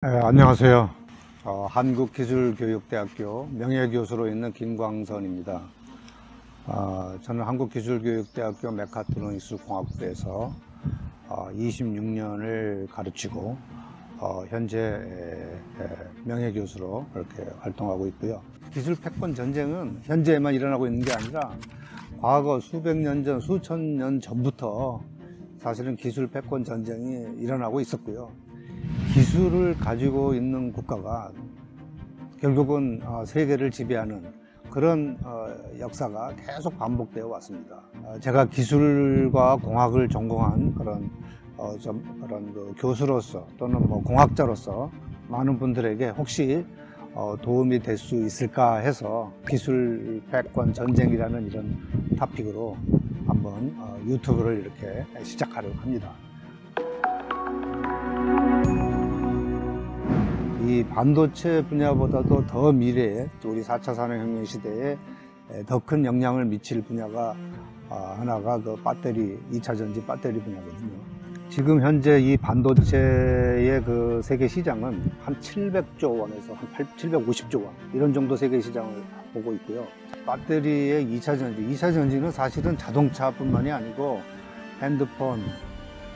안녕하세요. 한국기술교육대학교 명예교수로 있는 김광선입니다. 저는 한국기술교육대학교 메카트로닉스공학부에서 26년을 가르치고 현재 명예교수로 이렇게 활동하고 있고요. 기술 패권 전쟁은 현재에만 일어나고 있는 게 아니라 과거 수백 년 전, 수천 년 전부터 사실은 기술 패권 전쟁이 일어나고 있었고요. 기술을 가지고 있는 국가가 결국은 세계를 지배하는 그런 역사가 계속 반복되어 왔습니다. 제가 기술과 공학을 전공한 그런 교수로서 또는 공학자로서 많은 분들에게 혹시 도움이 될 수 있을까 해서 기술 패권 전쟁이라는 이런 토픽으로 한번 유튜브를 이렇게 시작하려고 합니다. 이 반도체 분야보다도 더 미래에 우리 4차 산업혁명 시대에 더 큰 영향을 미칠 분야가 하나가 그 배터리, 2차 전지 배터리 분야거든요. 지금 현재 이 반도체의 그 세계 시장은 한 700조 원에서 한 750조 원 이런 정도 세계 시장을 보고 있고요. 배터리의 2차 전지, 2차 전지는 사실은 자동차뿐만이 아니고 핸드폰,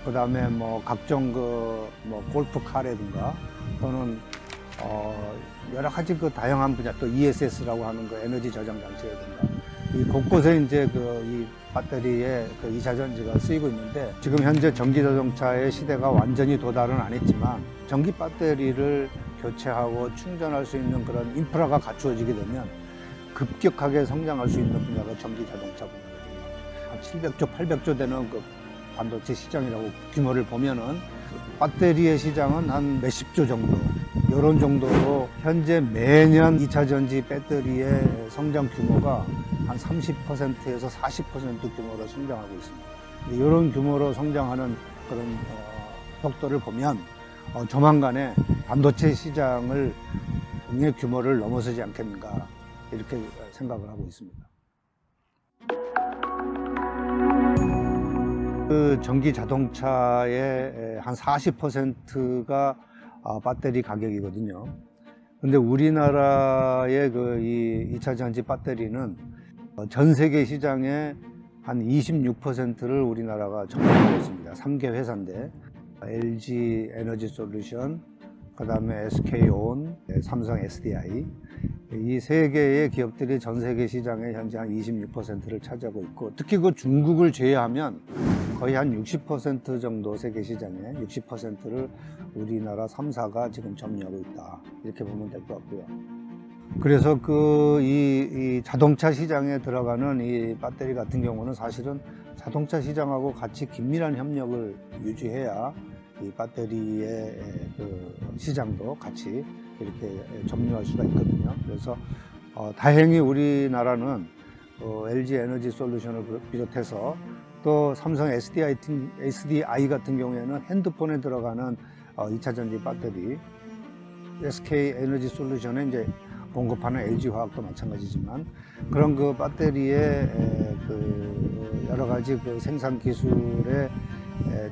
그 다음에 각종 골프카라든가 또는 여러 가지 그 다양한 분야, 또 ESS라고 하는 그 에너지 저장 장치라든가 이 곳곳에 이제 이 배터리의 그 2차 전지가 쓰이고 있는데, 지금 현재 전기 자동차의 시대가 완전히 도달은 안 했지만 전기 배터리를 교체하고 충전할 수 있는 그런 인프라가 갖추어지게 되면 급격하게 성장할 수 있는 분야가 전기 자동차 분야거든요. 한 700조, 800조 되는 그 반도체 시장이라고 규모를 보면은 배터리의 시장은 한 몇십 조 정도, 이런 정도로 현재 매년 2차 전지 배터리의 성장 규모가 한 30%에서 40% 규모로 성장하고 있습니다. 이런 규모로 성장하는 그런 속도를 보면 조만간에 반도체 시장을 굉장히 규모를 넘어서지 않겠는가, 이렇게 생각을 하고 있습니다. 그 전기 자동차의 한 40%가 배터리 가격이거든요. 근데 우리나라의 이 2차 전지 배터리는 전 세계 시장의 한 26%를 우리나라가 점유하고 있습니다. 3개 회사인데 LG 에너지 솔루션, 그 다음에 SK온, 삼성 SDI, 이 세 개의 기업들이 전 세계 시장의 현재 한 26%를 차지하고 있고, 특히 그 중국을 제외하면 거의 한 60% 정도 세계 시장의 60%를 우리나라 3사가 지금 점유하고 있다, 이렇게 보면 될 것 같고요. 그래서 이 자동차 시장에 들어가는 이 배터리 같은 경우는 사실은 자동차 시장하고 같이 긴밀한 협력을 유지해야 이 배터리의 그 시장도 같이 이렇게 점유할 수가 있거든요. 그래서 다행히 우리나라는 LG 에너지 솔루션을 비롯해서 또 삼성 SDI 같은 경우에는 핸드폰에 들어가는 2차 전지 배터리, SK 에너지 솔루션에 이제 공급하는 LG 화학도 마찬가지지만, 그런 그 배터리의 그 여러 가지 그 생산 기술에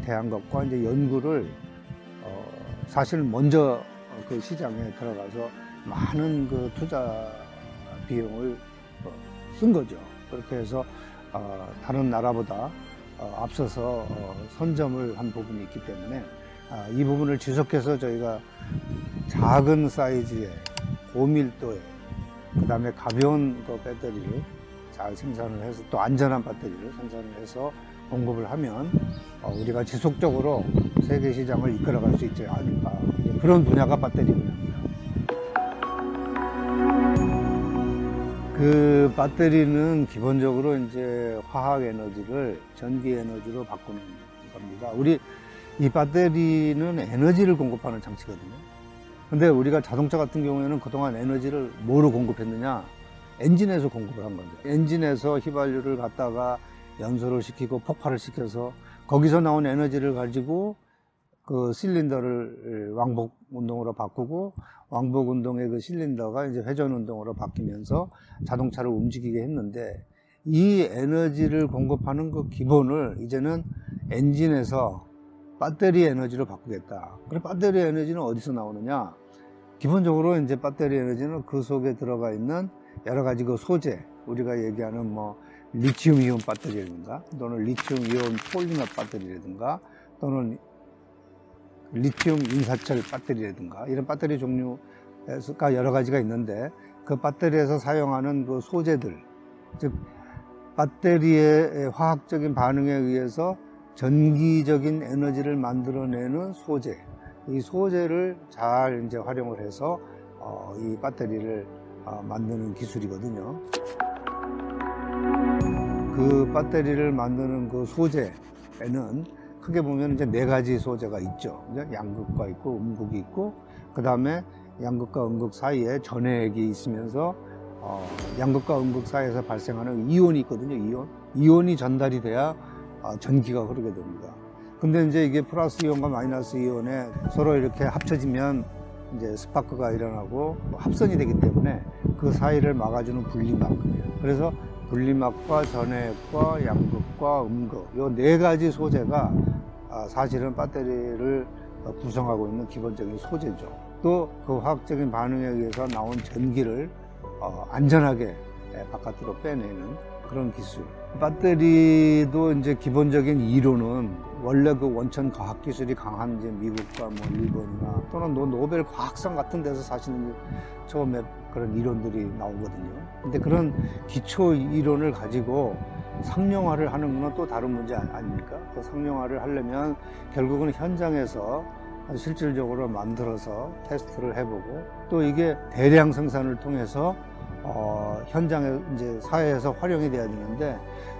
대한 것과 이제 연구를 사실 먼저 그 시장에 들어가서 많은 그 투자 비용을 쓴 거죠. 그렇게 해서 다른 나라보다 앞서서 선점을 한 부분이 있기 때문에 이 부분을 지속해서 저희가 작은 사이즈의 고밀도의, 그 다음에 가벼운 그 배터리를 잘 생산을 해서 또 안전한 배터리를 생산을 해서 공급을 하면 우리가 지속적으로 세계 시장을 이끌어갈 수 있지 않을까, 그런 분야가 배터리 분야입니다. 그 배터리는 기본적으로 이제 화학 에너지를 전기 에너지로 바꾸는 겁니다. 이 배터리는 에너지를 공급하는 장치거든요. 근데 우리가 자동차 같은 경우에는 그동안 에너지를 뭐로 공급했느냐? 엔진에서 공급을 한 거죠. 엔진에서 휘발유를 갖다가 연소를 시키고 폭발을 시켜서 거기서 나온 에너지를 가지고 그 실린더를 왕복 운동으로 바꾸고, 왕복 운동의 그 실린더가 이제 회전 운동으로 바뀌면서 자동차를 움직이게 했는데, 이 에너지를 공급하는 그 기본을 이제는 엔진에서 배터리 에너지로 바꾸겠다. 그럼 배터리 에너지는 어디서 나오느냐? 기본적으로 이제 배터리 에너지는 그 속에 들어가 있는 여러 가지 그 소재, 우리가 얘기하는 뭐 리튬 이온 배터리라든가 또는 리튬 이온 폴리머 배터리라든가 또는 리튬 인사철 배터리라든가 이런 배터리 종류가 여러 가지가 있는데, 그 배터리에서 사용하는 그 소재들, 즉 배터리의 화학적인 반응에 의해서 전기적인 에너지를 만들어내는 소재, 이 소재를 잘 이제 활용을 해서 이 배터리를 만드는 기술이거든요. 그 배터리를 만드는 그 소재에는 크게 보면 이제 네 가지 소재가 있죠. 양극과 있고 음극이 있고, 그 다음에 양극과 음극 사이에 전해액이 있으면서 양극과 음극 사이에서 발생하는 이온이 있거든요. 이온이 전달이 돼야 전기가 흐르게 됩니다. 근데 이제 이게 플러스 이온과 마이너스 이온에 서로 이렇게 합쳐지면 이제 스파크가 일어나고 합선이 되기 때문에 그 사이를 막아주는 분리막, 그래서 분리막과 전해액과 양극과 음극, 이 네 가지 소재가 사실은 배터리를 구성하고 있는 기본적인 소재죠. 또 그 화학적인 반응에 의해서 나온 전기를 안전하게 바깥으로 빼내는 그런 기술. 배터리도 이제 기본적인 이론은 원래 그 원천 과학 기술이 강한 이제 미국과 뭐 일본이나 또는 노벨 과학상 같은 데서 사실은 처음에 그런 이론들이 나오거든요. 근데 그런 기초 이론을 가지고 상용화를 하는 건 또 다른 문제 아닙니까? 그 상용화를 하려면 결국은 현장에서 실질적으로 만들어서 테스트를 해보고, 또 이게 대량 생산을 통해서 현장에 이제 사회에서 활용이 돼야 되는데,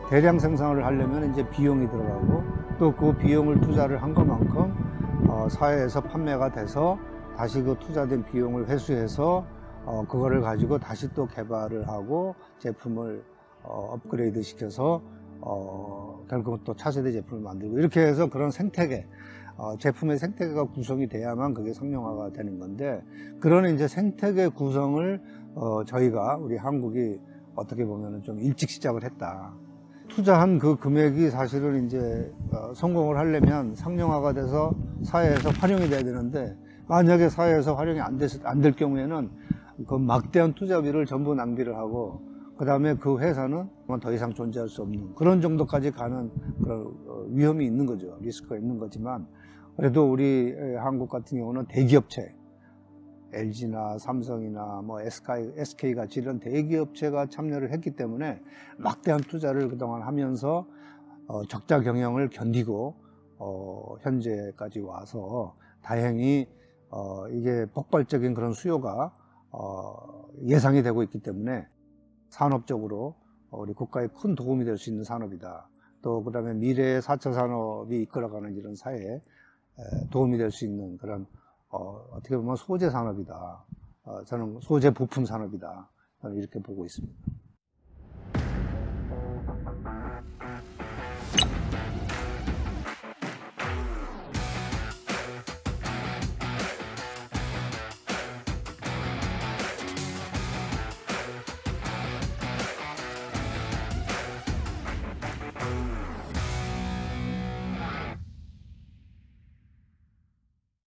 대량 생산을 하려면 이제 비용이 들어가고, 또 그 비용을 투자를 한 것만큼 사회에서 판매가 돼서 다시 그 투자된 비용을 회수해서 그거를 가지고 다시 또 개발을 하고 제품을 업그레이드 시켜서 결국은 또 차세대 제품을 만들고, 이렇게 해서 그런 생태계, 제품의 생태계가 구성이 돼야만 그게 상용화가 되는 건데, 그런 이제 생태계 구성을 저희가 우리 한국이 어떻게 보면 좀 일찍 시작을 했다. 투자한 그 금액이 사실은 이제 성공을 하려면 상용화가 돼서 사회에서 활용이 돼야 되는데, 만약에 사회에서 활용이 안 될 경우에는 그 막대한 투자비를 전부 낭비를 하고, 그 다음에 그 회사는 더 이상 존재할 수 없는 그런 정도까지 가는 그런 위험이 있는 거죠. 리스크가 있는 거지만, 그래도 우리 한국 같은 경우는 대기업체, LG나 삼성이나 뭐 SK 같이 이런 대기업체가 참여를 했기 때문에 막대한 투자를 그동안 하면서 적자 경영을 견디고 현재까지 와서 다행히 이게 폭발적인 그런 수요가 예상이 되고 있기 때문에 산업적으로 우리 국가에 큰 도움이 될 수 있는 산업이다. 또 그다음에 미래의 4차 산업이 이끌어가는 이런 사회에 도움이 될 수 있는 그런 어떻게 보면 소재 산업이다. 저는 소재 부품 산업이다. 저는 이렇게 보고 있습니다.